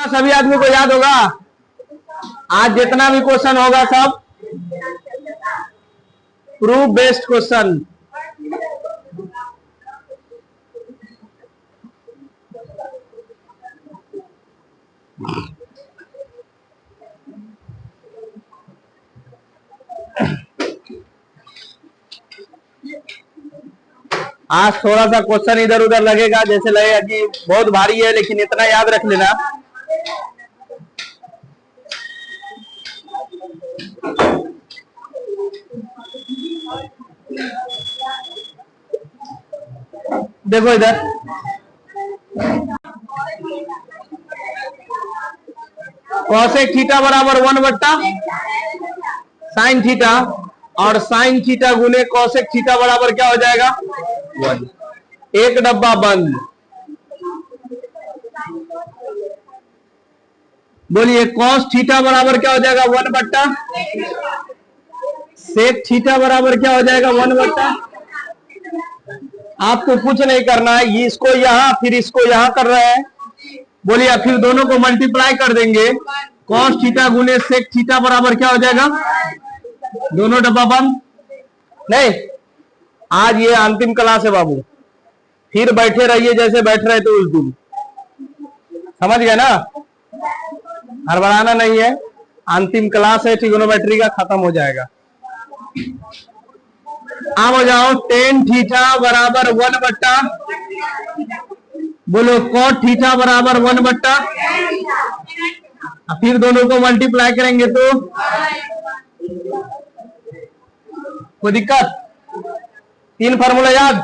सभी आदमी को याद होगा। आज जितना भी क्वेश्चन होगा सब प्रूफ बेस्ड क्वेश्चन। आज थोड़ा सा क्वेश्चन इधर उधर लगेगा, जैसे लगेगा कि बहुत भारी है, लेकिन इतना याद रख लेना। देखो इधर कॉसेक थीटा बराबर 1/sin थीटा और साइन थीटा गुने कॉसेक थीटा बराबर क्या हो जाएगा 1। एक डब्बा बंद। बोलिए कॉस थीटा बराबर क्या हो जाएगा 1/सेक थीटा बराबर क्या हो जाएगा 1/। आपको कुछ नहीं करना है, ये इसको यहां फिर इसको यहां कर रहे हैं। बोलिए फिर दोनों को मल्टीप्लाई कर देंगे। कॉस थीटा गुने सेक थीटा बराबर क्या हो जाएगा, दोनों डब्बा बंद। नहीं, आज ये अंतिम क्लास है बाबू, फिर बैठे रहिए जैसे बैठ रहे थे उस दिन। समझ गए ना, हड़बड़ाना नहीं है। अंतिम क्लास है, ट्रिगोनोमेट्री का, खत्म हो जाएगा। अब हो जाओ टेन थीटा बराबर 1/। बोलो कॉट थीटा बराबर 1/। फिर दोनों को मल्टीप्लाई करेंगे तो कोई दिक्कत। 3 फार्मूला याद।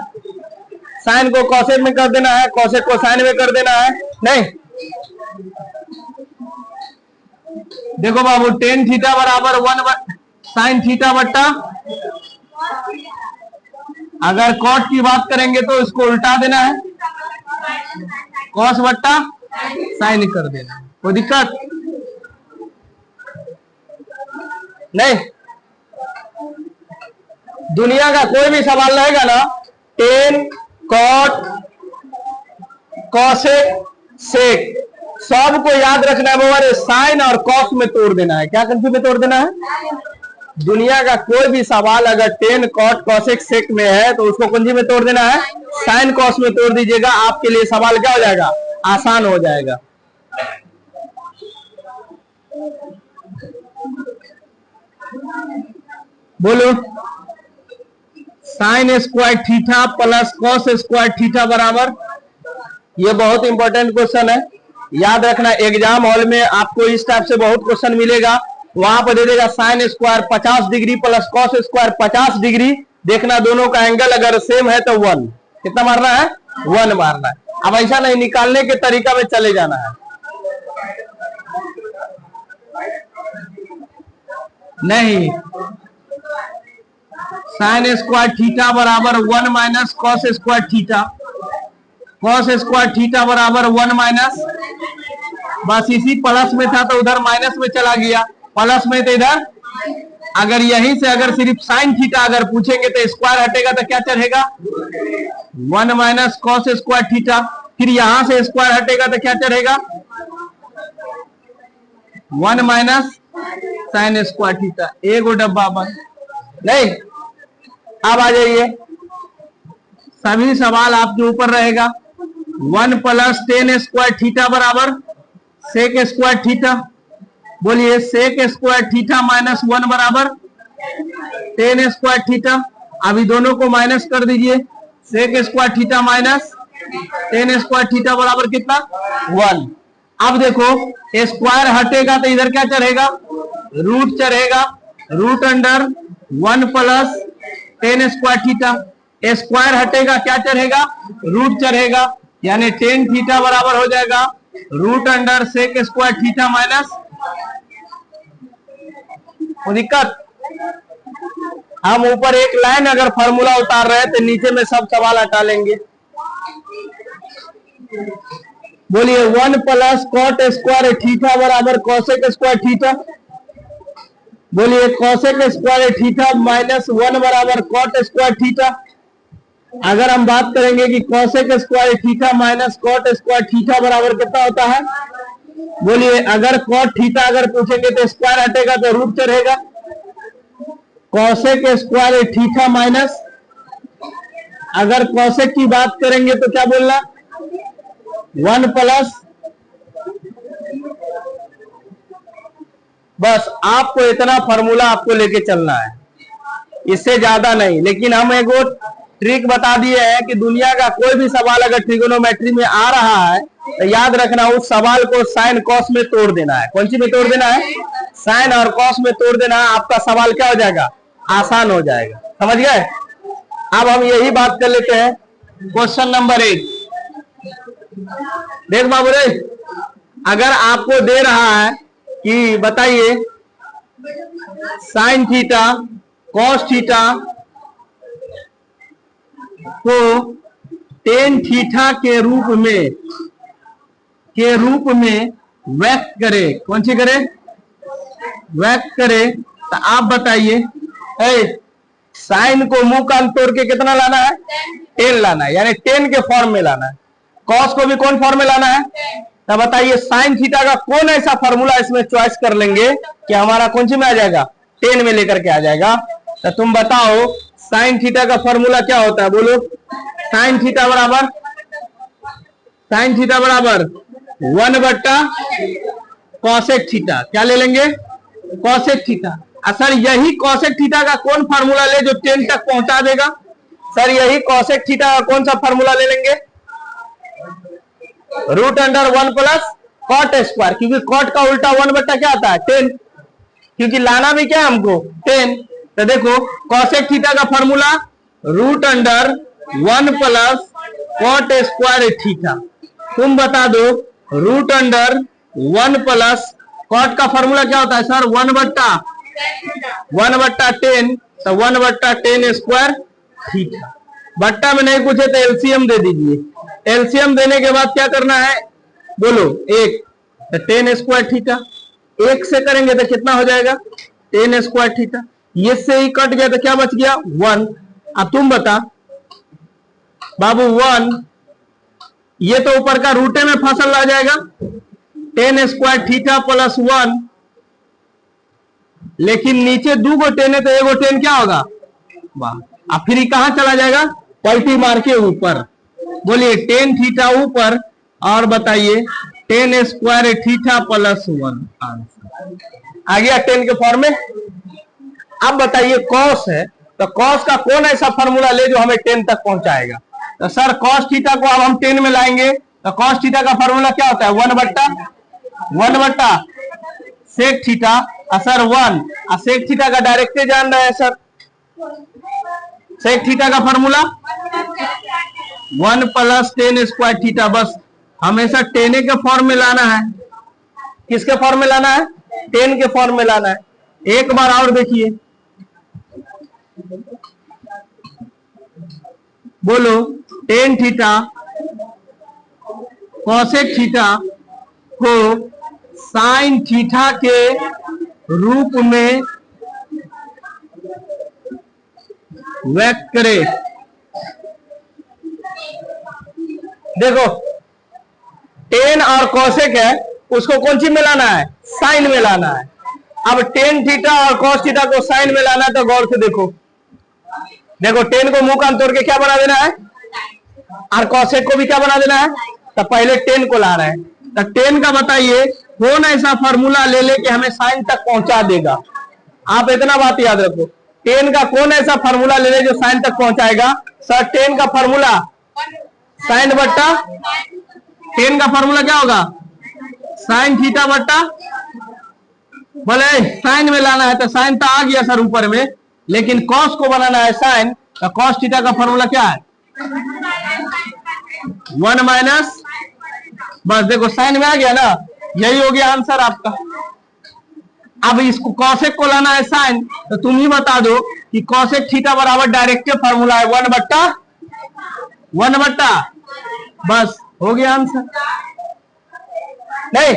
साइन को कॉसेक में कर देना है, कॉसेक को साइन में कर देना है। नहीं, देखो बाबू टेन थीटा बराबर 1/sin थीटा बट्टा, अगर कॉट की बात करेंगे तो इसको उल्टा देना है, कॉस बट्टा साइन कर देना। कोई दिक्कत नहीं। दुनिया का कोई भी सवाल रहेगा ना, टेन कॉट कॉसेक सेक सबको याद रखना है। वो साइन और कॉस में तोड़ देना है। क्या कंफ्यूज में तोड़ देना है? दुनिया का कोई भी सवाल अगर टेन कॉट कॉसेक सेक में है तो उसको कुंजी में तोड़ देना है, साइन कॉस में तोड़ दीजिएगा। आपके लिए सवाल क्या हो जाएगा, आसान हो जाएगा। बोलो sign square theta plus cos square theta बराबर, ये बहुत इंपॉर्टेंट क्वेश्चन है, याद रखना। एग्जाम हॉल में आपको इस टाइप से बहुत क्वेश्चन मिलेगा। वहां पर दे देगा sine square 50 degree plus cos square 50 degree. देखना दोनों का एंगल अगर सेम है तो 1। कितना मारना है? 1 मारना है। अब ऐसा नहीं, निकालने के तरीका में चले जाना है। नहीं, साइन स्क्वायर थीटा बराबर 1 minus cos square theta, cos square theta बराबर 1 माइनस, बस इसी प्लस में था तो उधर माइनस में चला गया, प्लस में तो इधर। अगर यहीं से अगर सिर्फ साइन थीटा अगर पूछेंगे तो स्क्वायर हटेगा तो क्या चढ़ेगा 1 माइनस कॉस स्क्वायर थीटा। फिर यहां से स्क्वायर हटेगा तो क्या चढ़ेगा 1 माइनस साइन स्क्वायर थीटा। एक डब्बा बंद। नहीं, अब आ जाइए, सभी सवाल आपके ऊपर रहेगा। 1 प्लस टेन स्क्वायर थीटा बराबर सेक स्क्वायर थीटा। बोलिए सेक स्क्वायर थीटा माइनस 1 बराबर टेन स्क्वायर थीटा। अभी दोनों को माइनस कर दीजिए, sec square theta minus tan square theta बराबर कितना 1। अब देखो स्क्वायर हटेगा तो इधर क्या चढ़ेगा, रूट चढ़ेगा, root under 1 plus tan square theta. Square हटेगा क्या चढ़ेगा, रूट चढ़ेगा, यानी टेन थीटा बराबर हो जाएगा root under sec square theta minus. दिक्कत, हम ऊपर एक लाइन अगर फॉर्मूला उतार रहे हैं तो नीचे में सब सवाल हटा लेंगे। बोलिए 1 प्लस कॉट स्क्वायर थीटा बराबर कॉसेक स्क्वायर थीटा। बोलिए कॉसेक स्क्वायर थीटा माइनस 1 बराबर कॉट स्क्वायर थीटा। अगर हम बात करेंगे कि cosec square theta minus cot square theta बराबर कितना होता है बोलिए, अगर कॉट थीटा अगर पूछेंगे तो स्क्वायर हटेगा तो रूट चढ़ेगा। कॉसेक स्क्वायर थीटा माइनस, अगर कॉसेक की बात करेंगे तो क्या बोलना, 1 प्लस, बस आपको इतना फॉर्मूला आपको लेके चलना है, इससे ज्यादा नहीं। लेकिन हम एक ट्रिक बता दिए हैं कि दुनिया का कोई भी सवाल अगर ट्रिगोनोमेट्री में आ रहा है तो याद रखना उस सवाल को साइन कॉस में तोड़ देना है। कौन सी में तोड़ देना है, साइन और कॉस में तोड़ देना है। आपका सवाल क्या हो जाएगा, आसान हो जाएगा। समझ गए। अब हम यही बात कर लेते हैं क्वेश्चन नंबर 1। देख बाबू रे, अगर आपको दे रहा है कि बताइए साइन थीटा कॉस थीटा को टेन थीटा के रूप में व्यक्त करे, कौन सी करे, व्यक्त करे, तो आप बताइए साइन को मुंह कान तोड़ के कितना लाना है, 10 लाना है, यानी 10 के फॉर्म में लाना है। कॉस को भी कौन फॉर्म में लाना है, तो बताइए साइन थीटा का कौन ऐसा फॉर्मूला इसमें चॉइस कर लेंगे कि हमारा कौन सी में आ जाएगा, 10 में लेकर के आ जाएगा। तो तुम बताओ साइन थीटा का फॉर्मूला क्या होता है, बोलो। साइन थीटा बराबर 1 बट्टा कॉसेक थीटा, क्या ले लेंगे, कॉसेक थीटा। सर यही कॉसेक थीटा का कौन फार्मूला ले जो 10 तक पहुंचा देगा, सर यही कॉसेक थीटा का कौन सा फार्मूला ले लेंगे, √1 प्लस कॉट स्क्वायर, क्योंकि कॉट का उल्टा 1 बट्टा क्या आता है, 10, क्योंकि लाना भी क्या हमको 10। तो देखो कॉसेक थीटा का formula √1 plus cot square theta. तुम बता दो √1 प्लस कॉट का फार्मूला क्या होता है सर, 1 बट्टा 10, तो 1 बट्टा 10 स्क्वायर थीटा। बट्टा में नहीं पूछे तो एलसीएम दे दीजिए। एलसीएम देने के बाद क्या करना है, बोलो 1, तो 10 स्क्वायर थीटा। 1 से करेंगे तो कितना हो जाएगा, 10 स्क्वायर थीटा। ये से ही कट गया तो क्या बच गया, 1। अब तुम बता बाबू 1, ये तो ऊपर का रूटे में फसल आ जाएगा, 10 स्क्वायर थीटा प्लस 1, लेकिन नीचे 2 गो 10 है तो एगो 10 क्या होगा, वाह। अब फिर कहां चला जाएगा, पलटी मार के ऊपर। बोलिए 10 थीटा ऊपर, और बताइए 10 स्क्वायर थीटा प्लस 1, आंसर आ गया 10 के फॉर्म में। अब बताइए कॉस है, तो कॉस का कौन ऐसा फॉर्मूला ले जो हमें 10 तक पहुंचाएगा। तो सर कॉस थीटा को अब हम 10 में लाएंगे, तो कॉस थीटा का फॉर्मूला क्या होता है, 1 बट्टा sec theta, sir 1, sec theta का डायरेक्ट जान रहे हैं सर, सेक थीटा का फॉर्मूला 1 प्लस 10 स्क्वायर थीटा। बस हमेशा 10 के फॉर्म में लाना है। किसके फॉर्म में लाना है, 10 के फॉर्म में लाना है। एक बार और देखिए, बोलो 10 थीटा कॉसेक थीटा को साइन थीटा के रूप में व्यक्त करे। देखो 10 और कॉसेक है, उसको कौन सी में लाना है, साइन में लाना है। अब 10 थीटा और कॉस थीटा को साइन में लाना है, तो गौर से देखो 10 को मुंह कान तोड़ के क्या बना देना है, और कॉसेक को भी क्या बना देना है। तो पहले 10 को ला रहे हैं, तो 10 का बताइए कौन ऐसा फॉर्मूला ले ले कि हमें साइन तक पहुंचा देगा। आप इतना बात याद रखो, 10 का कौन ऐसा फॉर्मूला ले ले जो साइन तक पहुंचाएगा। सर 10 का फॉर्मूला साइन बट्टा 10 का फॉर्मूला क्या होगा, साइन थीटा बट्टा, बोले साइन में लाना है तो साइन तो आ गया सर ऊपर में, लेकिन कॉस को बनाना है साइन, तो कॉस थीटा का फॉर्मूला क्या है, 1 माइनस, बस देखो साइन में आ गया ना, यही हो गया आंसर आपका। अब इसको कॉसेक को लाना है साइन, तो तुम ही बता दो कि कॉसेक थीटा बराबर डायरेक्ट फॉर्मूला है 1 बट्टा, बस हो गया आंसर। नहीं,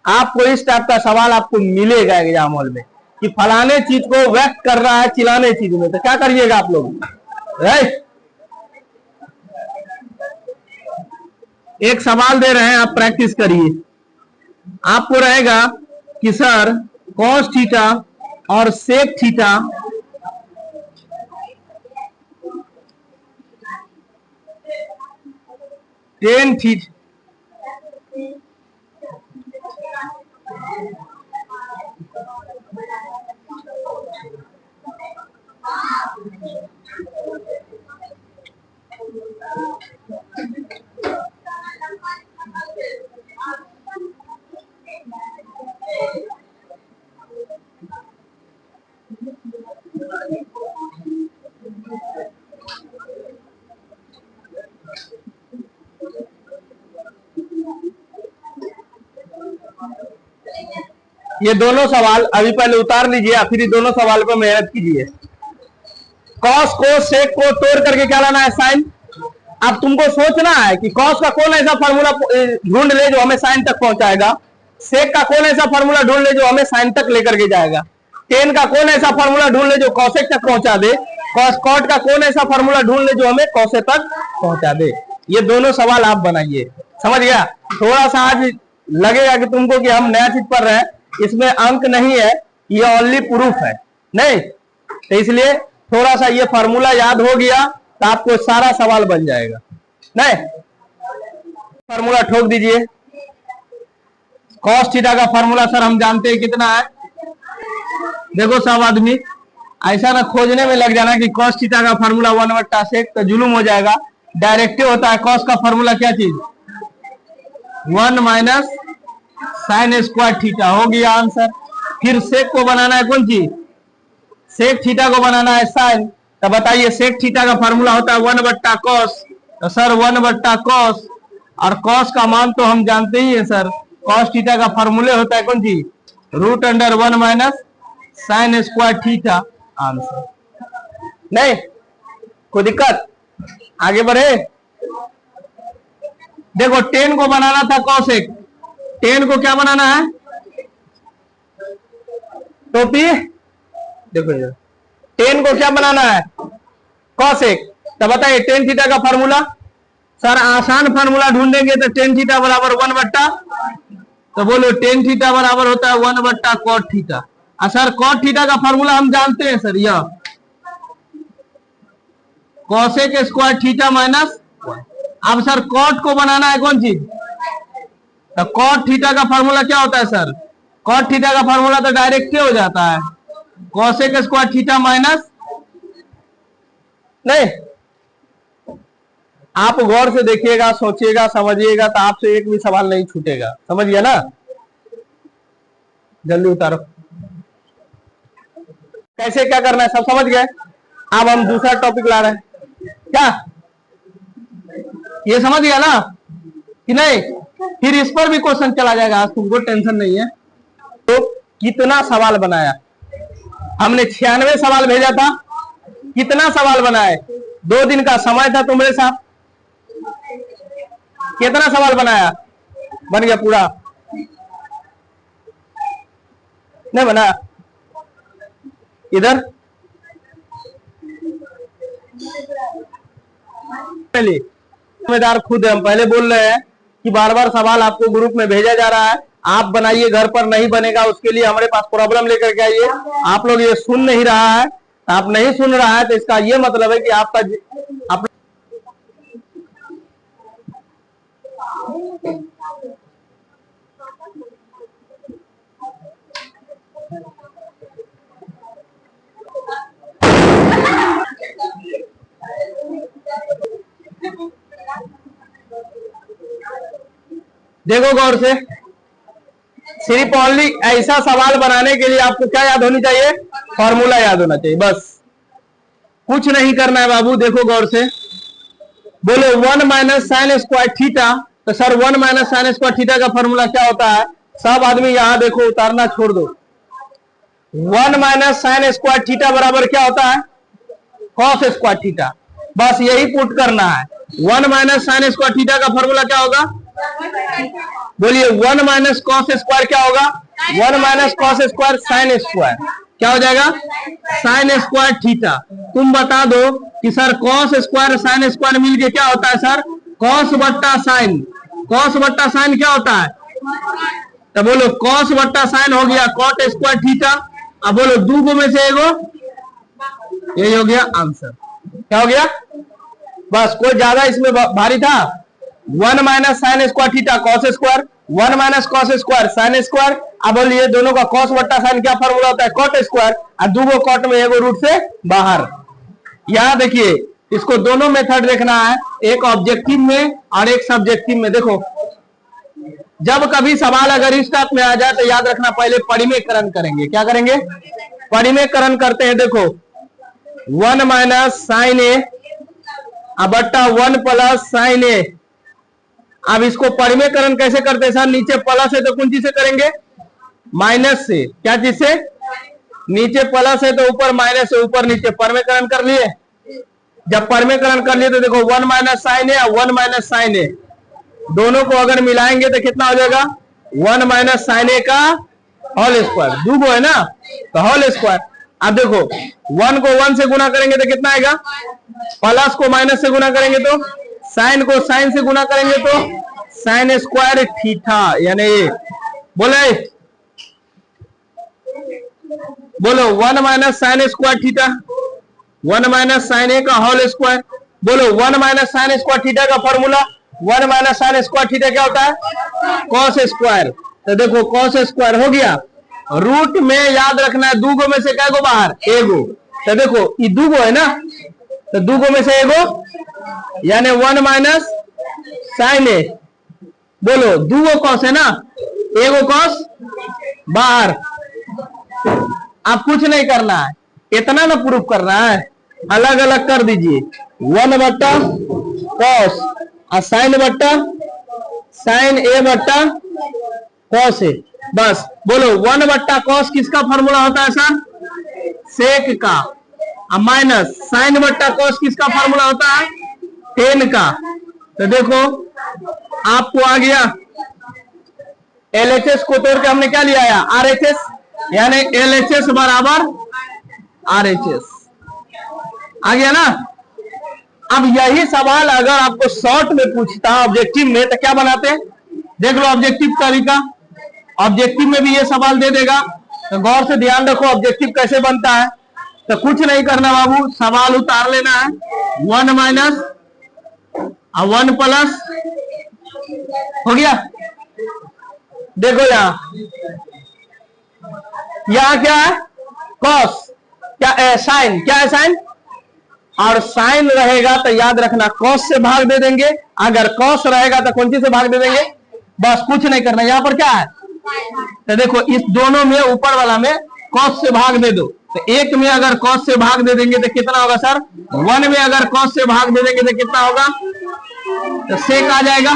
आपको इस टाइप का सवाल आपको मिलेगा एग्जाम हॉल में कि फलाने चीज को व्यक्त कर रहा है चिलाने चीज में, तो क्या करिएगा आप लोग, राइट। एक सवाल दे रहे हैं, आप प्रैक्टिस करिए। आपको रहेगा कि सर कॉस थीटा और सेक थीटा टेन थीटा ये दोनों सवाल अभी पहले उतार लीजिए, फिर ये दोनों सवाल पर मेहनत कीजिए। कॉस को सेक को तोड़ करके क्या लाना है? साइन। अब तुमको सोचना है कि कॉस का कौन ऐसा फार्मूला ढूंढ ले जो हमें साइन तक पहुंचाएगा, सेक का कौन ऐसा फार्मूला ढूंढ ले जो हमें साइन तक लेकर के जाएगा, टेन का कौन ऐसा फार्मूला ढूंढ ले जो कॉसेक तक पहुंचा दे, कॉस कॉट का कौन ऐसा फार्मूला ढूंढ ले जो हमें कॉसे तक पहुंचा दे। ये दोनों सवाल आप बनाइए, समझ गया? थोड़ा सा आज लगेगा कि तुमको कि हम नया चीज पढ़ रहे हैं, इसमें अंक नहीं है, ये ओनली प्रूफ है, नहीं तो इसलिए थोड़ा सा ये फार्मूला याद हो गया तो आपको सारा सवाल बन जाएगा। नहीं, फार्मूला ठोक दीजिए। कॉस थीटा का फार्मूला सर हम जानते हैं कितना है। देखो सब आदमी ऐसा ना खोजने में लग जाना कि कॉस थीटा का फार्मूला 1/sec, तो जुलूम हो जाएगा। डायरेक्टिव होता है कॉस का फार्मूला क्या चीज? 1 - sin स्क्वायर थीटा। हो गया आंसर। फिर सेक को बनाना है कौन चीज? सेक थीटा को बनाना है साइन। तो बताइए सेक थीटा का फार्मूला होता है 1/cos, तो सर 1/cos, और cos का मान तो हम जानते ही है सर, cos थीटा का फार्मूले होता है कौन चीज? √1 - sin स्क्वायर थीटा। आंसर। नहीं कोई दिक्कत? आगे बढ़े। देखो 10 को बनाना था cosec, 10 को क्या बनाना है? टोपी। देखो 10 को क्या बनाना है? cosec। तो बताइए tan थीटा का फार्मूला, सर आसान फार्मूला ढूंढेंगे तो tan थीटा बराबर 1/, तो बोलो tan थीटा बराबर होता है 1/cot theta. Sir cot theta का फार्मूला हम जानते हैं सर, यह cosec स्क्वायर थीटा माइनस। अब सर cot को बनाना है कौन चीज? तो cot थीटा का फार्मूला क्या होता है सर? cot थीटा का फार्मूला तो डायरेक्ट हो जाता है cosec स्क्वायर थीटा माइनस। नहीं, आप गौर से देखिएगा, सोचिएगा, समझिएगा तो आपसे एक भी सवाल नहीं छूटेगा। समझ गया ना? जल्दी उतारो। कैसे क्या करना है सब समझ गए। अब हम दूसरा टॉपिक ला रहे हैं। क्या ये समझ गया ना कि नहीं? फिर इस पर भी क्वेश्चन चला जाएगा, आज तुमको टेंशन नहीं है। तो कितना सवाल बनाया हमने? 96 सवाल भेजा था। कितना सवाल बनाए? 2 दिन का समय था तुम्हारे साथ। कितना सवाल बनाया? बन गया पूरा? नहीं बना? इधर जिम्मेदार खुद है। हम पहले बोल रहे हैं कि बार बार सवाल आपको ग्रुप में भेजा जा रहा है, आप बनाइए, घर पर नहीं बनेगा उसके लिए हमारे पास प्रॉब्लम लेकर के आइए। आप लोग ये सुन नहीं रहा है, आप नहीं सुन रहा है, तो इसका ये मतलब है कि आपका देखो गौर से, सिर्फ ओनली ऐसा सवाल बनाने के लिए आपको क्या याद होनी चाहिए? फॉर्मूला याद होना चाहिए, बस कुछ नहीं करना है बाबू। देखो गौर से, बोलो 1 - sin स्क्वायर थीटा, तो सर 1 - sin स्क्वायर थीटा का फॉर्मूला क्या होता है? सब आदमी यहां देखो, उतारना छोड़ दो। 1 - sin स्क्वायर थीटा बराबर क्या होता है? cos square theta. बस यही पुट करना है। 1 - sin स्क्वायर थीटा का फॉर्मूला क्या होगा? बोलिए 1 - cos स्क्वायर क्या होगा? 1 - cos स्क्वायर sin स्क्वायर क्या हो जाएगा? sin square theta. तुम बता दो कि sir cos square sin square मिलके क्या होता है सर? cos बट्टा sin। cos बट्टा sin क्या होता है? तो बोलो कॉस बट्टा साइन हो गया कॉट स्क्वायर थीटा। अब बोलो दो में से एगो, ये हो गया आंसर। क्या हो गया? बस कोई ज्यादा इसमें भारी था? 1 minus sine square theta cos square, 1 minus cos square sine square. अब बोलिए दोनों का कॉस बट्टा साइन क्या फॉर्मूला होता है? Cot square. और दो कॉट में एगो रूट से बाहर। यहां देखिए इसको दोनों मेथड देखना है, एक ऑब्जेक्टिव में और एक सब्जेक्टिव में। देखो जब कभी सवाल अगर इस टाइप में आ जाए तो याद रखना पहले परिमेयकरण करेंगे। क्या करेंगे? परिमेयकरण करते हैं। देखो 1 माइनस साइन ए बट्टा 1 प्लस साइन ए। अब इसको परिमेयकरण कैसे करते हैं सर? नीचे प्लस है तो कौन चीज से करेंगे? माइनस से। क्या चीज से? नीचे प्लस है तो ऊपर माइनस है, ऊपर नीचे। परिमेयकरण कर लिए? जब परिमेयकरण कर लिए तो देखो 1 माइनस साइन ए और 1 माइनस साइन ए दोनों को अगर मिलाएंगे तो कितना हो जाएगा? 1 माइनस साइन ए का होल स्क्वायर। दो है ना तो होल स्क्वायर। अब देखो 1 को 1 से गुना करेंगे तो कितना आएगा? प्लस को माइनस से गुना करेंगे तो, साइन को साइन से गुना करेंगे तो साइन स्क्वायर थीटा। यानी बोलो 1 minus sine square theta, 1 minus sine A का होल स्क्वायर। बोलो 1 माइनस साइन स्क्वायर थीटा का formula, 1 minus sine square theta क्या होता है? Cos square. तो देखो कॉस स्क्वायर हो गया। रूट में याद रखना है दो में से क्या गो बाहर? एगो। तो देखो ये दो है ना, तो दो में से एगो यानी 1 माइनस साइन ए। बोलो दो कॉस है ना, एगो कॉस बाहर। आप कुछ नहीं करना है, इतना ना प्रूफ करना है, अलग अलग कर दीजिए। 1 बट्टा कॉस और साइन बट्टा साइन ए बट्टा कॉस है। बस बोलो 1 बट्टा कॉस किसका फॉर्मूला होता है सर? सेक का। और माइनस साइन बट्टा कॉस किसका फॉर्मूला होता है? टेन का। तो देखो आपको आ गया एलएचएस को तोड़ के हमने क्या लिया है? आरएचएस। यानी एलएचएस बराबर आरएचएस आ गया ना। अब यही सवाल अगर आपको शॉर्ट में पूछता ऑब्जेक्टिव में तो क्या बनाते हैं? देख लो ऑब्जेक्टिव तरीका, ऑब्जेक्टिव में भी ये सवाल दे देगा, तो गौर से ध्यान रखो ऑब्जेक्टिव कैसे बनता है। तो कुछ नहीं करना बाबू, सवाल उतार लेना है। 1 माइनस और 1 प्लस हो गया। देखो यहाँ क्या है? कॉस। क्या साइन? क्या है साइन? और साइन रहेगा तो याद रखना कॉस से भाग दे देंगे, अगर कॉस रहेगा तो कौन सी से भाग दे देंगे? बस कुछ नहीं करना। यहाँ पर क्या है? तो देखो इस दोनों में ऊपर वाला में कॉस से भाग दे दो। तो एक में अगर कॉस से भाग दे देंगे तो कितना होगा सर? 1 में अगर कॉस से भाग दे देंगे तो कितना होगा? तो सेक आ जाएगा।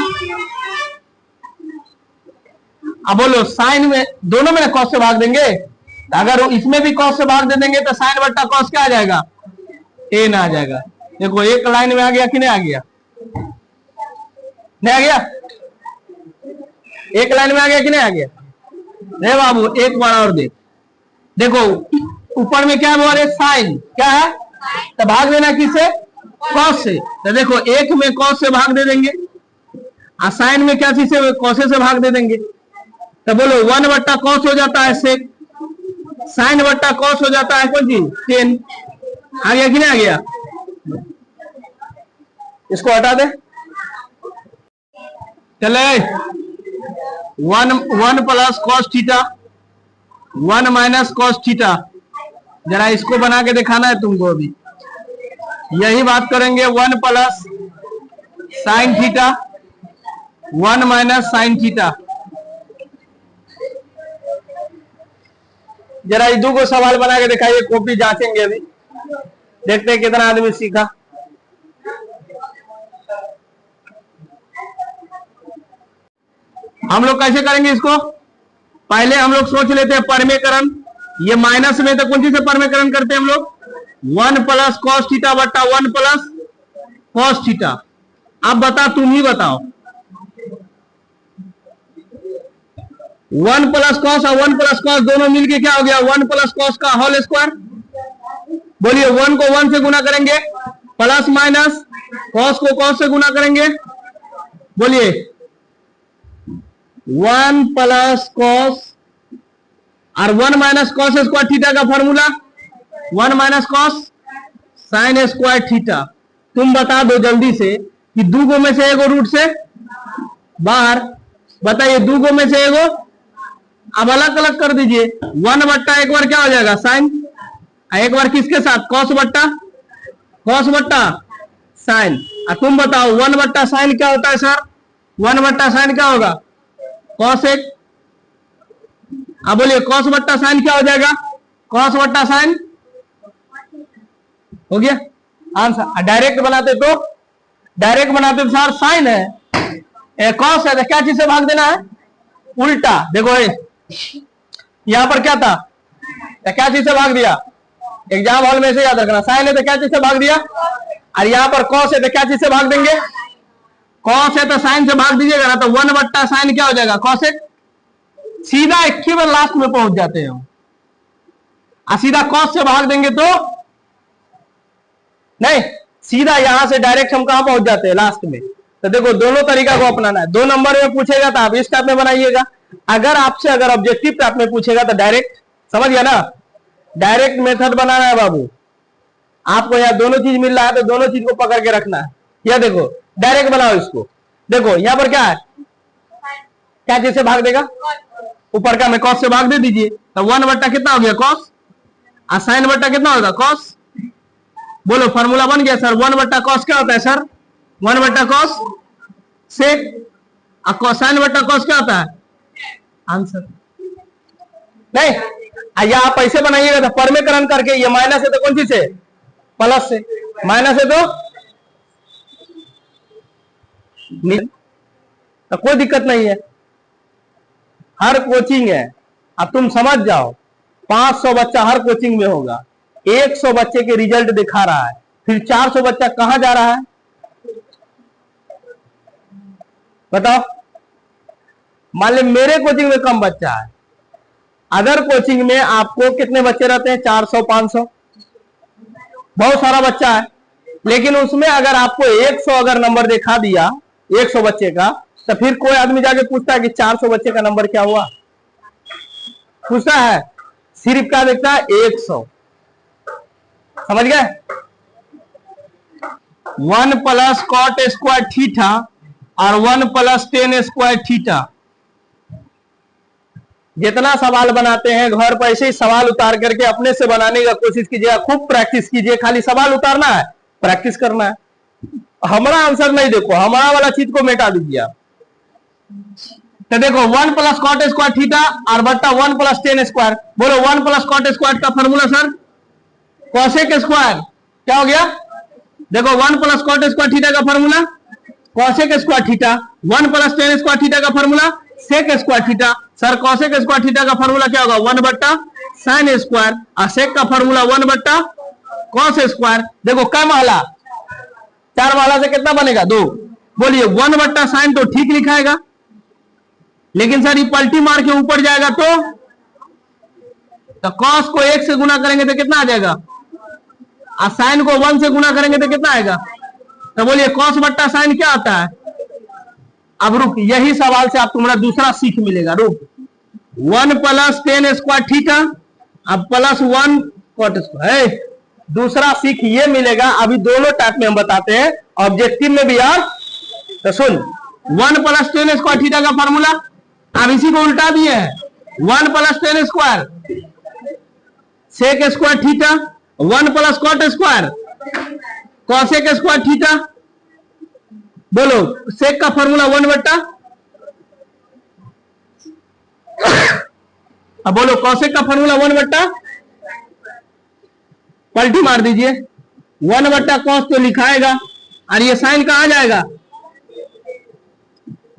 अब बोलो साइन में दोनों में कॉस से भाग देंगे, तो अगर इसमें भी कॉस से भाग दे देंगे तो साइन बट्टा कॉस क्या आ जाएगा? टेन आ जाएगा। देखो एक लाइन में आ गया कि नहीं आ गया? नहीं आ गया? एक लाइन में आ गया कि नहीं आ गया? नहीं बाबू एक बार और देख। देखो ऊपर में क्या बोल रहे? साइन। क्या है? तो भाग देना किससे? कॉस से। तो देखो एक में कॉस से भाग दे देंगे और साइन में क्या चीज से? कॉसे से भाग दे देंगे। तो बोलो 1 बट्टा कॉस हो जाता है सेक, साइन बट्टा कॉस हो जाता है कौन चीज? टेन। आ गया कि नहीं आ गया? इसको हटा दे। चले 1 plus cos theta 1 minus cos theta. जरा इसको बना के दिखाना है तुमको। अभी यही बात करेंगे। 1 plus sine theta 1 minus sine theta. जरा ये दो सवाल बना के दिखाइए, कॉपी जांचेंगे। अभी देखते हैं कितना आदमी सीखा। हम लोग कैसे करेंगे इसको? पहले हम लोग सोच लेते हैं परिमेयकरण। ये माइनस में तो कौन सी से परिमेयकरण करते हैं हम लोग? 1 प्लस कॉस थीटा बट्टा 1 प्लस कॉस थीटा। अब बता, तुम ही बताओ। 1 प्लस कॉस और 1 प्लस कॉस दोनों मिलके क्या हो गया? 1 प्लस कॉस का होल स्क्वायर। बोलिए 1 को 1 से गुना करेंगे, प्लस माइनस कॉस को कॉस से गुना करेंगे। बोलिए 1 प्लस कॉस और 1 माइनस कॉस स्क्वायर थीटा का formula 1 minus cos sine square theta. तुम बता दो जल्दी से कि दूगो में से एगो रूट से बाहर, बताइए दूगो में से एगो, अब अलग अलग कर दीजिए। 1 बट्टा एक बार क्या हो जाएगा साइन, एक बार किसके साथ कॉस बट्टा साइन। तुम बताओ 1 बट्टा साइन क्या होता है सर, 1 बट्टा साइन क्या होगा कॉस एक। अब बोलिए कॉस बट्टा साइन क्या हो जाएगा, कॉस बट्टा साइन हो गया आंसर। डायरेक्ट बनाते तो सर साइन है कॉस है तो क्या चीज से भाग देना है उल्टा। देखो यहां पर क्या था, क्या चीज से भाग दिया, एग्जाम हॉल में से याद रखना, साइन है तो क्या चीज से भाग दिया, और यहां पर कॉस है तो क्या चीज से भाग देंगे, कॉस है तो साइन से भाग दीजिएगा ना, तो 1 बट्टा साइन क्या हो जाएगा कॉस एक। सीधा एक ही बार लास्ट में पहुंच जाते हैं हम, सीधा कॉस से भाग देंगे तो नहीं, सीधा यहां से डायरेक्ट हम कहां पहुंच जाते हैं लास्ट में। तो देखो दोनों तरीका को अपनाना है। 2 नंबर में पूछेगा तो आप इस टाइप में बनाइएगा, अगर ऑब्जेक्टिव टाइप में पूछेगा तो डायरेक्ट, समझ गया ना, डायरेक्ट मेथड बनाना है बाबू। आपको यहाँ दोनों चीज मिल रहा है तो दोनों चीज को पकड़ के रखना है। यह देखो डायरेक्ट बनाओ इसको, देखो यहाँ पर क्या है, क्या चीज से भाग देगा, ऊपर का में कॉस से भाग दे दीजिए, तो 1 बट्टा कितना हो गया कॉस, और साइन बट्टा कितना होगा कॉस। बोलो फॉर्मूला बन गया सर। 1 बट्टा कॉस क्या होता है सर, 1 बट्टा कॉस सेक, और साइन बट्टा कॉस क्या होता है आंसर। नहीं या आप ऐसे बनाइएगा तो परमेकरण करके, ये माइनस है तो कौन चीज से प्लस से, माइनस है तो कोई दिक्कत नहीं है, हर कोचिंग है। अब तुम समझ जाओ 500 बच्चा हर कोचिंग में होगा, 100 बच्चे के रिजल्ट दिखा रहा है, फिर 400 बच्चा कहां जा रहा है बताओ। मान ली मेरे कोचिंग में कम बच्चा है, अदर कोचिंग में आपको कितने बच्चे रहते हैं 400 500, बहुत सारा बच्चा है, लेकिन उसमें अगर आपको 100 अगर नंबर दिखा दिया 100 बच्चे का, तो फिर कोई आदमी जाके पूछता है कि 400 बच्चे का नंबर क्या हुआ, पूछता है, सिर्फ क्या देखता है 100। समझ गए। 1 प्लस कॉट स्क्वायर थीटा और 1 प्लस टेन स्क्वायर थीटा। जितना सवाल बनाते हैं घर पर ऐसे ही सवाल उतार करके अपने से बनाने का कोशिश कीजिए, खूब प्रैक्टिस कीजिए, खाली सवाल उतारना है, प्रैक्टिस करना है। हमारा आंसर नहीं देखो, हमारा वाला चीज को मिटा दीजिए आप। तो देखो 1 प्लस कॉट स्क्वायर थीटा और बट्टा 1 प्लस टेन स्क्वायर। बोलो 1 प्लस कॉट स्क्वायर का फॉर्मूला सर कॉसेक स्क्वायर क्या हो गया, देखो 1 प्लस कॉट स्क्वायर थीटा का formula cosec square theta, 1 plus tan square theta का formula sec square theta. Sir cosec square theta का फॉर्मूला क्या होगा 1 बट्टा साइन स्क्वायर, और सेक का फॉर्मूला 1 बट्टा कॉस स्क्वायर। देखो क्या महला, 4 महला से कितना बनेगा 2। बोलिए 1 बट्टा साइन तो ठीक लिखाएगा, लेकिन सर ये पलटी मार के ऊपर जाएगा तो कॉस को 1 से गुना करेंगे तो कितना आ जाएगा, और साइन को 1 से गुना करेंगे तो कितना आएगा। तो बोलिए कॉस बट्टा साइन क्या आता है। अब रुक, यही सवाल से आप तुम्हारा दूसरा सीख मिलेगा। रुक 1 प्लस टेन स्क्वायर थीटा अब प्लस 1 कॉट स्क्वायर, दूसरा सीख ये मिलेगा। अभी दोनों टाइप में हम बताते हैं, ऑब्जेक्टिव में भी यार। तो सुन 1 प्लस टेन स्क्वायर थीटा का फॉर्मूला, अब इसी को उल्टा दिए हैं 1 plus tan square sec square theta, 1 plus cot square cosec square theta. बोलो सेक का फॉर्मूला 1 बट्टा, अब बोलो कॉसेक का फॉर्मूला 1 बट्टा, पलटी मार दीजिए 1 बट्टा कॉस तो लिखाएगा, और ये साइन कहां जाएगा।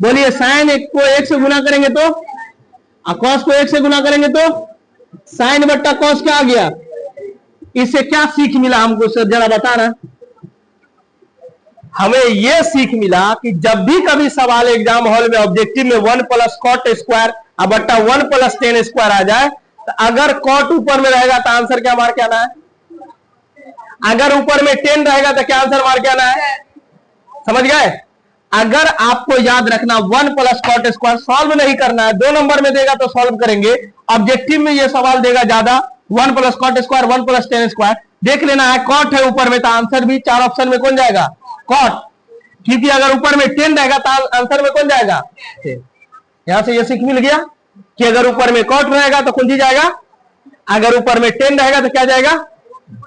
बोलिए साइन एक को 1 से गुना करेंगे तो, और कॉस को 1 से गुना करेंगे तो साइन बट्टा कॉस क्या आ गया। इससे क्या सीख मिला हमको सर जरा बताना। हमें यह सीख मिला कि जब भी कभी सवाल एग्जाम हॉल में ऑब्जेक्टिव में 1 प्लस कॉट स्क्वायर और बट्टा 1 प्लस टेन स्क्वायर आ जाए, तो अगर कॉट ऊपर में रहेगा तो आंसर क्या मार के आना है, अगर ऊपर में 10 रहेगा तो क्या आंसर मार के आना है। समझ गए। अगर आपको याद रखना 1 प्लस कॉट स्क्वायर सॉल्व नहीं करना है, 2 नंबर में देगा तो सॉल्व करेंगे, ऑब्जेक्टिव में ये सवाल देगा ज्यादा 1 plus cot square 1 plus tan square देख लेना है। कॉट है ऊपर में तो आंसर भी 4 ऑप्शन में कौन जाएगा? कॉट। क्योंकि अगर ऊपर में 10 रहेगा तो आंसर में कौन जाएगा? यहां से ये सीख मिल गया कि अगर ऊपर में कॉट रहेगा तो कौन जी जाएगा, अगर ऊपर में 10 रहेगा तो क्या जाएगा?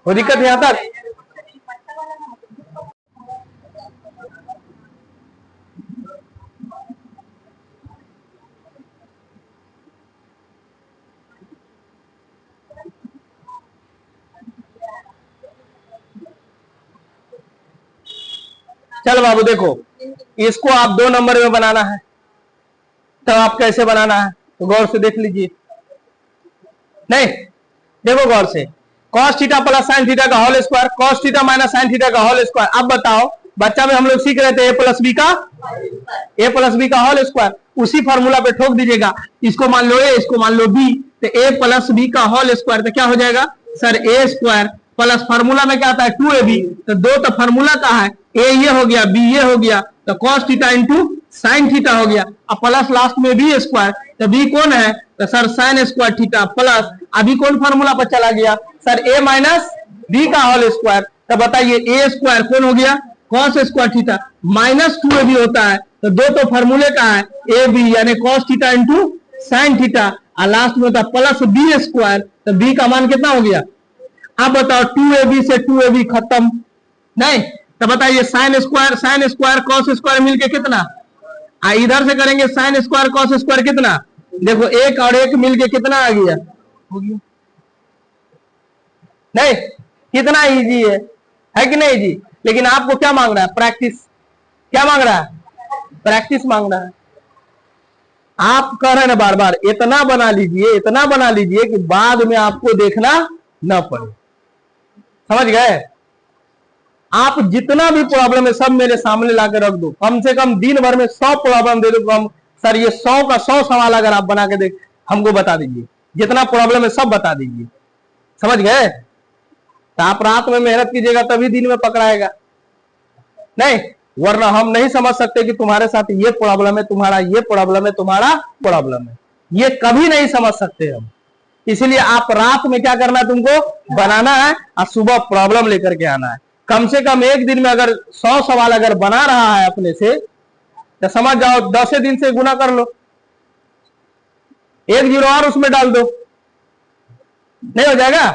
वो दिक्कत यहां तक। चल बाबू देखो, इसको आप 2 नंबर में बनाना है तो आप कैसे बनाना है तो गौर से देख लीजिए। नहीं देखो गौर से, cos theta plus sine theta का whole square, cos theta minus sine theta का होल स्क्वायर। अब बताओ, बच्चा में हम लोग सीख रहे थे a प्लस बी का होल स्क्वायर, उसी फॉर्मूला पे ठोक दीजिएगा। इसको मान लो a, इसको मान लो b, तो a प्लस बी का होल स्क्वायर तो क्या हो जाएगा sir? a square plus formula में क्या आता है 2ab, तो 2 तो फॉर्मूला का है, a ये हो गया b ये हो गया, तो cos theta into sine theta हो गया। अब प्लस लास्ट में b स्क्वायर, तो b कौन है? तो sir sign square theta plus अभी कौन फॉर्मूला पर चला गया सर? a माइनस बी का होल स्क्वायर। तो बताइए a स्क्वायर कौन हो गया? cos square theta minus 2ab होता है, तो 2 तो फॉर्मूले का है ab यानी cos theta into sine theta, और लास्ट में होता प्लस b स्क्वायर, तो b का मान कितना हो गया? अब बताओ 2ab से 2ab खत्म नहीं, तो बताइए साइन स्क्वायर कॉस स्क्वायर मिलके कितना? इधर से करेंगे साइन स्क्वायर कॉस स्क्वायर कितना? देखो 1 और 1 मिलके कितना आ गया? हो गया नहीं? कितना इजी है कि नहीं जी? लेकिन आपको क्या मांग रहा है? प्रैक्टिस। क्या मांग रहा है? प्रैक्टिस मांग रहा है। आप कह रहे हैं ना बार बार, इतना बना लीजिए कि बाद में आपको देखना न पड़े। समझ गए? आप जितना भी प्रॉब्लम है सब मेरे सामने लाकर रख दो, कम से कम दिन भर में 100 प्रॉब्लम दे दो। हम सर ये 100 का 100 सवाल अगर आप बना के देख हमको बता दीजिए, जितना प्रॉब्लम है सब बता दीजिए। समझ गए? तो आप रात में मेहनत कीजिएगा तभी दिन में पकड़ाएगा नहीं, वरना हम नहीं समझ सकते कि तुम्हारे साथ ये प्रॉब्लम है, तुम्हारा ये प्रॉब्लम है, तुम्हारा प्रॉब्लम है, ये कभी नहीं समझ सकते हम। इसलिए आप रात में क्या करना है? तुमको बनाना है और सुबह प्रॉब्लम लेकर के आना है। कम से कम एक दिन में अगर 100 सवाल अगर बना रहा है अपने से, तो समझ जाओ 10 दिन से गुना कर लो, 1 जीरो और उसमें डाल दो, नहीं हो जाएगा?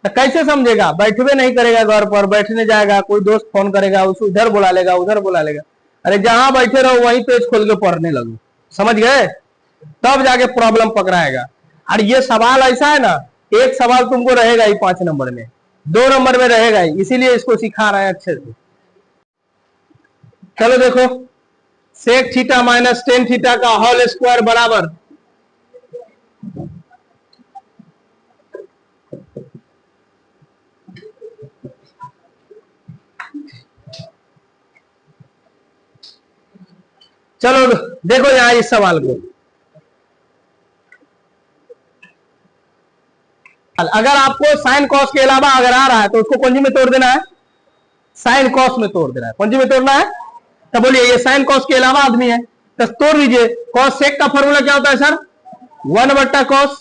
तो कैसे समझेगा? बैठवे नहीं करेगा, घर पर बैठने जाएगा, कोई दोस्त फोन करेगा, उसे उधर बुला लेगा, उधर बुला लेगा। अरे जहां बैठे रहो वहीं पेज खोल के पढ़ने लगो। समझ गए? तब जाके प्रॉब्लम पकड़ाएगा। और ये सवाल ऐसा है ना, एक सवाल तुमको रहेगा ही 5 नंबर में, 2 नंबर में रहेगा ही, इसीलिए इसको सिखा रहे हैं अच्छे से। चलो देखो, sec theta minus tan theta का होल स्क्वायर बराबर चलो देखो यहां इस सवाल को, अगर आपको साइन कॉस के अलावा अगर आ रहा है तो उसको कौन सी में तोड़ देना है? साइन कॉस में तोड़ देना है। कौन सी में तोड़ना है? तो बोलिए ये साइन कॉस के अलावा आदमी है तो तोड़ दीजिए। कॉस सेक का फॉर्मूला क्या होता है सर? 1/cos।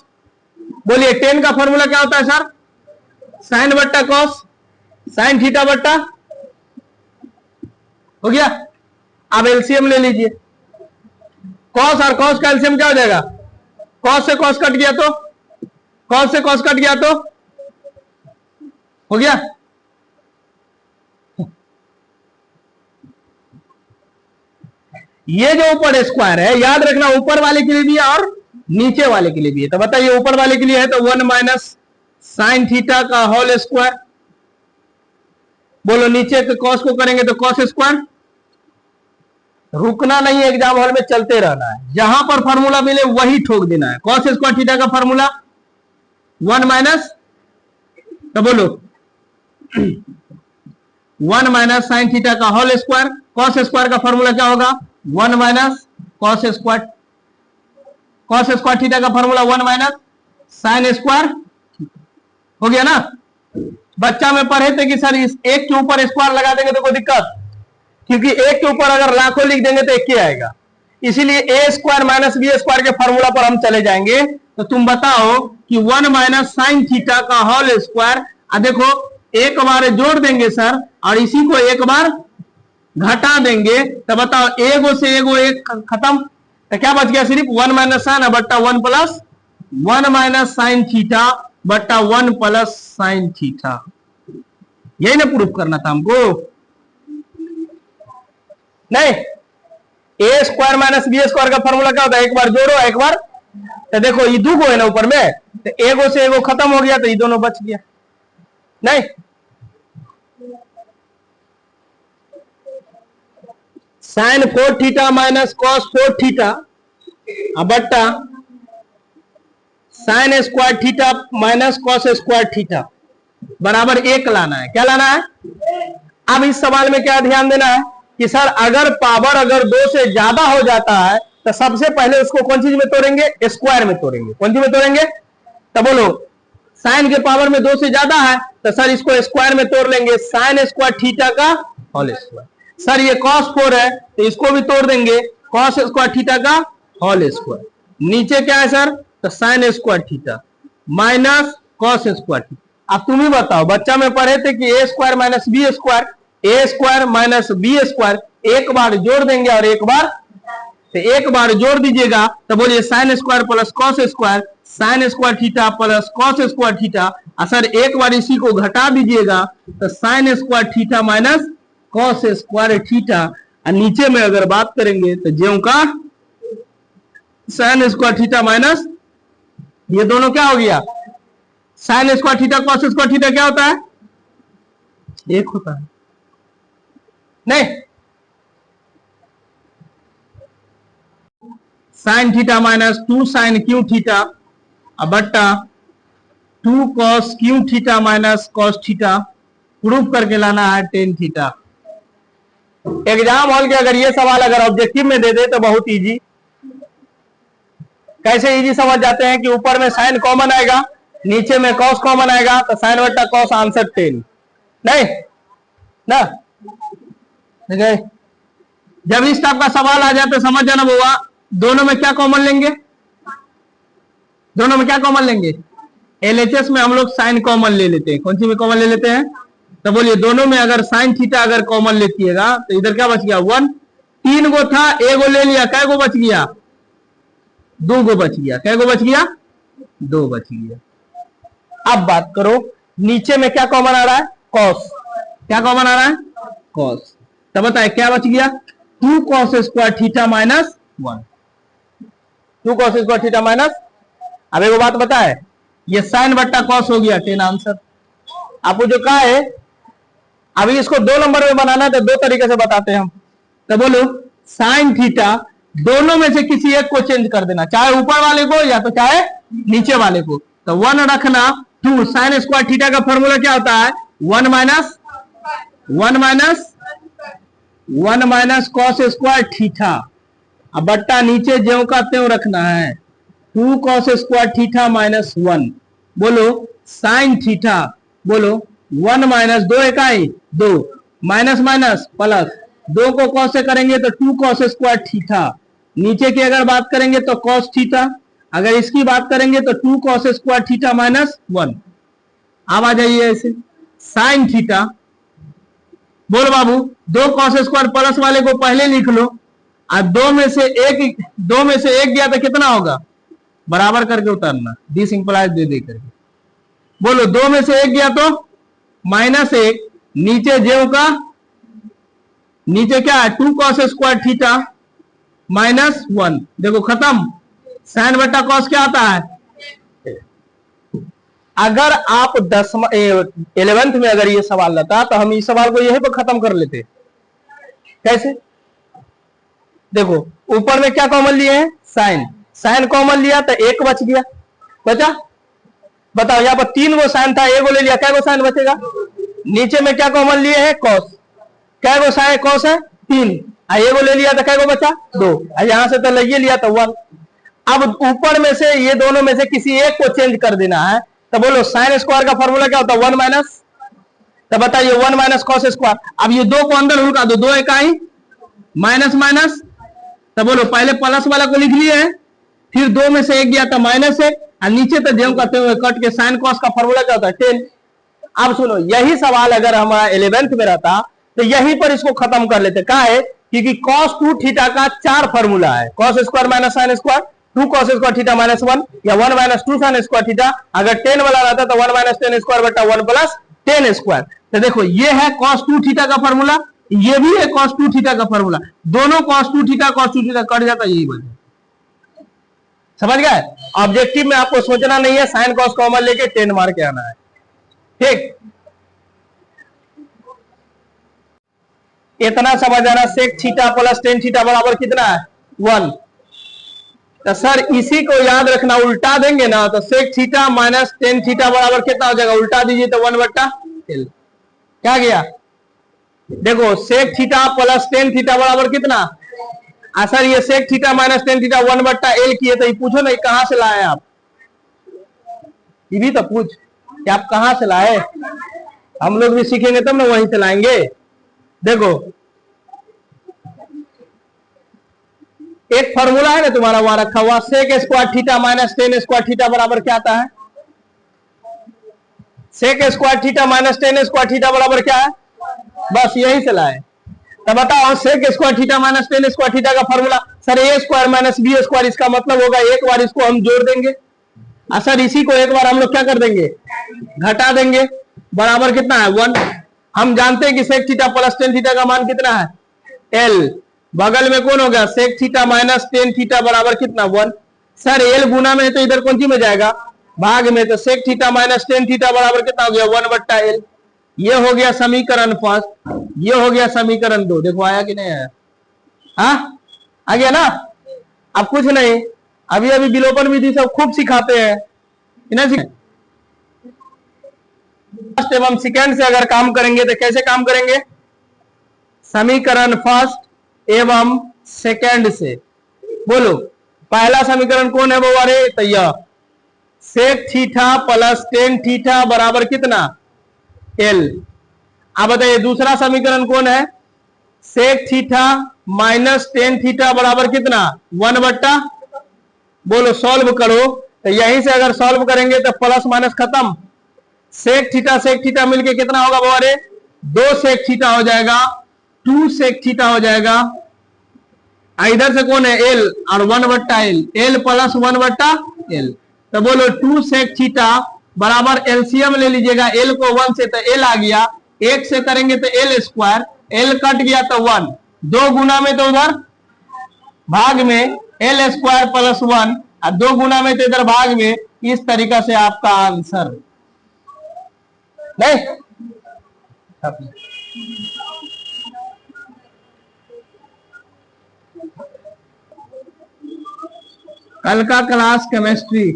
बोलिए टेन का फॉर्मूला क्या होता है सर? sin/cos, साइन थीटा बट्टा, हो गया। अब एलसीएम ले लीजिए, कॉस और कॉस का एलसीएम क्या हो जाएगा? कॉस से कॉस कट गया तो, कॉस से कॉस कट गया तो हो गया। ये जो ऊपर स्क्वायर है याद रखना, ऊपर वाले के लिए भी है और नीचे वाले के लिए भी है। तो बताइए ऊपर वाले के लिए है तो 1 माइनस साइन थीटा का होल स्क्वायर, बोलो नीचे के कॉस को करेंगे तो कॉस स्क्वायर। रुकना नहीं है, एग्जाम हॉल में चलते रहना है, जहां पर फॉर्मूला मिले वही ठोक देना है। कॉस स्क्वायर थीटा का फॉर्मूला 1 माइनस, तो बोलो 1 माइनस साइन थीटा का होल स्क्वायर। कॉस स्क्वायर का फॉर्मूला क्या होगा? 1 minus cos square, cos square theta का फॉर्मूला 1 माइनस साइन स्क्वायर, हो गया ना। बच्चा में पढ़े थे कि सर इस एक के ऊपर स्क्वायर लगा देंगे तो कोई दिक्कत क्योंकि एक के ऊपर अगर लाखों लिख देंगे तो एक ही आएगा, इसीलिए ए स्क्वायर माइनस बी स्क्वायर के फॉर्मूला पर हम चले जाएंगे। तो तुम बताओ कि 1 माइनस साइन थीटा का होल स्क्वायर, देखो एक बार जोड़ देंगे सर और इसी को एक बार घटा देंगे, तो बताओ एगो से एगो एक खत्म, तो क्या बच गया सिर्फ 1 माइनस साइन बट्टा 1 प्लस 1 माइनस साइन थीटा बट्टा 1 प्लस साइन थीटा। यही ना प्रूफ करना था हमको, नहीं। ए स्क्वायर माइनस बी स्क्वायर का फॉर्मूला क्या होता है, एक बार जोड़ो एक बार, तो देखो ये दो को है ना ऊपर में, तो एगो से एगो खत्म हो गया तो ये दोनों बच गया, नहीं। Sine 4 theta minus cos 4 theta बट्टा sine square theta minus cos square theta बराबर 1 लाना है। क्या लाना है? अब इस सवाल में क्या ध्यान देना है कि सर अगर पावर अगर 2 से ज्यादा हो जाता है तो सबसे पहले उसको कौन चीज में तोड़ेंगे? स्क्वायर में तोड़ेंगे। कौन चीज में तोड़ेंगे? तो बोलो साइन के पावर में 2 से ज्यादा है तो सर इसको स्क्वायर में तोड़ लेंगे, साइन स्क्वायर थीटा का होल स्क्वायर। सर ये cos 4 है तो इसको भी तोड़ देंगे, cos स्क्वायर थीटा का होल स्क्वायर। नीचे क्या है सर? तो sign square theta minus cos square theta. अब तुम ही बताओ, बच्चा में पढ़े थे कि ए स्क्वायर माइनस बी स्क्वायर, ए स्क्वायर माइनस बी स्क्वायर एक बार जोड़ देंगे और एक बार, तो एक बार जोड़ दीजिएगा तो बोलिए sine square plus cos square, sign square theta plus cos square theta. Sir एक बार इसी को घटा दीजिएगा तो sign square theta minus cos square theta. नीचे में अगर बात करेंगे तो ज्यों का साइन स्क्वायर थीटा माइनस ये दोनों क्या हो गया? Sine square theta cos square theta क्या होता है? एक होता है, नहीं। Sine theta minus 2 sine cube theta बट्टा 2 cos cube theta minus cos theta. Proof करके लाना है टेन थीटा। एग्जाम हॉल के अगर ये सवाल अगर ऑब्जेक्टिव में दे दे तो बहुत इजी। कैसे इजी समझ जाते हैं कि ऊपर में साइन कॉमन आएगा, नीचे में कॉस कॉमन आएगा, तो साइन बट्टा कॉस आंसर 10, नहीं ना? जब इस टाइप का सवाल आ जाए तो समझ जाना बुआ, दोनों में क्या कॉमन लेंगे? दोनों में क्या कॉमन लेंगे? एलएचएस में हम लोग साइन कॉमन ले लेते हैं। कौन सी में कॉमन ले लेते हैं? तो बोलिए दोनों में अगर साइन थीटा अगर कॉमन लेतीएगा तो इधर क्या बच गया? 1। 3 गो था, एगो ले लिया, कै गो बच गया? 2 गो बच गया। कै गो बच गया? 2 बच गया। अब बात करो नीचे में क्या कॉमन आ रहा है? कॉस। क्या कॉमन आ रहा है? कॉस। तो बताए क्या बच गया? 2 cos square theta minus 1। 2 cos square theta minus. अब एक बात बताए, ये साइन बट्टा कॉस हो गया 10 आंसर। आपको जो कहा है अभी इसको 2 नंबर में बनाना है तो 2 तरीके से बताते हैं हम। तो बोलो साइन थीटा दोनों में से किसी एक को चेंज कर देना, चाहे ऊपर वाले को या तो चाहे नीचे वाले को। तो 1 रखना, 2 साइन स्क्वायर थीटा का फॉर्मूला क्या होता है? 1 माइनस कॉस स्क्वायर थीटा। अब बट्टा नीचे ज्यों का त्यों रखना है, 2 कॉस स्क्वायर थीटा माइनस 1। बोलो साइन थीटा, बोलो 1 माइनस 2 इकाई 2 माइनस माइनस प्लस 2 को कॉस से करेंगे तो 2 कॉस स्क्वायर थीटा। नीचे की अगर बात करेंगे तो कॉस थीटा, अगर इसकी बात करेंगे तो 2 कॉस स्क्वायर थीटा माइनस 1। अब आ जाइए ऐसे साइन थीटा, बोलो बाबू 2 कॉस स्क्वायर प्लस वाले को पहले लिख लो, अब 2 में से एक गया तो कितना होगा? बराबर करके उतारना, डी सिंपलाइज दे दे करके। बोलो 2 में से 1 गया तो -1, नीचे ज्यों का नीचे क्या है? 2 कॉस स्क्वायर थीटा माइनस 1। देखो खत्म। साइन बट्टा कॉस क्या आता है? अगर आप 11th में अगर ये सवाल रहता तो हम इस सवाल को यहीं पर खत्म कर लेते। कैसे? देखो ऊपर में क्या कॉमन लिए हैं? साइन। साइन कॉमन लिया तो 1 बच गया, बचा। बताओ यहाँ पर 3 गो साइन था, 1 गो ले लिया, क्या गो साइन बचेगा? नीचे में क्या कॉमन लिए हैं? कॉस। क्या गो साइन कॉस है? 3। 1 गो ले लिया तो क्या गो बचा? 2। यहां से तो ले लिया तो 1। अब ऊपर में से ये दोनों में से किसी एक को चेंज कर देना है। तो बोलो साइन स्क्वायर का फॉर्मूला क्या होता है? 1 माइनस। तो बताइए 1 माइनस कॉस स्क्वायर। अब ये दो को अंदर उल्टा दो, दो इकाई माइनस माइनस, तो बोलो पहले प्लस वाला को लिख लिए है, फिर दो में से एक गया तो माइनस एक, और नीचे तो जेम करते हुए कट के साइन कॉस का फॉर्मूला क्या होता है 10। अब सुनो, यही सवाल अगर हमारा 11th में रहता तो यहीं पर इसको खत्म कर लेते। क्या है, क्योंकि cos 2 थीटा का 4 फॉर्मूला है, cos square minus sine square, 2 cos square theta minus 1, या 1 माइनस 2 साइन स्क्वायर थीटा। अगर 10 वाला रहता तो 1 माइनस 10 स्क्वायर बटा 1 प्लस 10 स्क्वायर। तो देखो ये है cos 2 थीटा का फॉर्मूला, ये भी है cos 2 थीटा का फॉर्मूला, दोनों cos 2 theta cos 2 theta cut जाता, यही बन। समझ गए? ऑब्जेक्टिव में आपको सोचना नहीं है, साइन कॉस कॉमन लेके 10 मार के आना है। ठीक, इतना समझ आना। Sec theta plus tan theta बराबर कितना है 1। तो सर इसी को याद रखना, उल्टा देंगे ना तो sec theta minus tan theta बराबर कितना हो जाएगा, उल्टा दीजिए तो 1 बट्टा एल। क्या गया, देखो sec theta plus tan theta बराबर कितना। सर ये sec theta minus tan theta 1 बट्टा एल किए, तो ये पूछो नहीं कहां से लाए आप, ये भी तो पूछ कि आप कहां से लाए। हम लोग भी सीखेंगे तब ना वहीं से लाएंगे। देखो एक फॉर्मूला है ना तुम्हारा वहां रखा हुआ, sec square theta minus tan square theta बराबर क्या आता है, sec square theta minus tan square theta बराबर क्या है, बस यही से लाए। तब बताओ sec square theta minus tan square theta का formula, sir A square minus B square, इसका मतलब होगा एक बार इसको हम जोड़ देंगे, सर इसी को एक बार हम लोग क्या कर देंगे, घटा देंगे, बराबर कितना है 1। हम जानते हैं कि sec theta plus tan theta का मान कितना है एल, बगल में कौन हो गया sec theta minus tan theta बराबर कितना 1। सर एल गुना में है तो इधर कौन सी में जाएगा, भाग में, तो sec theta minus tan theta बराबर कितना हो गया 1 बट्टा एल। ये हो गया समीकरण फर्स्ट, ये हो गया समीकरण 2। देखो आया कि नहीं आया, हाँ आ गया ना। अब कुछ नहीं, अभी अभी विलोपन विधि सब खूब सिखाते हैं, फर्स्ट एवं सेकेंड से अगर काम करेंगे तो कैसे काम करेंगे, समीकरण फर्स्ट एवं सेकेंड से। बोलो पहला समीकरण कौन है वो, अरे तैयार, sec theta plus tan theta बराबर कितना एल। अब बताइए दूसरा समीकरण कौन है, sec theta minus tan theta बराबर कितना 1 बट्टा, बोलो सॉल्व करो, तो यहीं से अगर सॉल्व करेंगे तो प्लस माइनस खत्म, सेक थीटा मिलके कितना होगा वो, अरे 2 सेक थीटा हो जाएगा, 2 सेक थीटा हो जाएगा, इधर से कौन है एल और 1 बट्टा एल, एल प्लस 1 बट्टा एल। तो बोलो 2 सेक थीटा बराबर एलसीएम ले लीजिएगा, एल को 1 से तो एल आ गया, 1 से करेंगे तो एल स्क्वायर, एल कट गया तो 1, 2 गुना में तो उधर भाग में एल स्क्वायर प्लस 1, और 2 गुना में तो इधर भाग में। इस तरीका से आपका आंसर नहीं। कल का क्लास केमिस्ट्री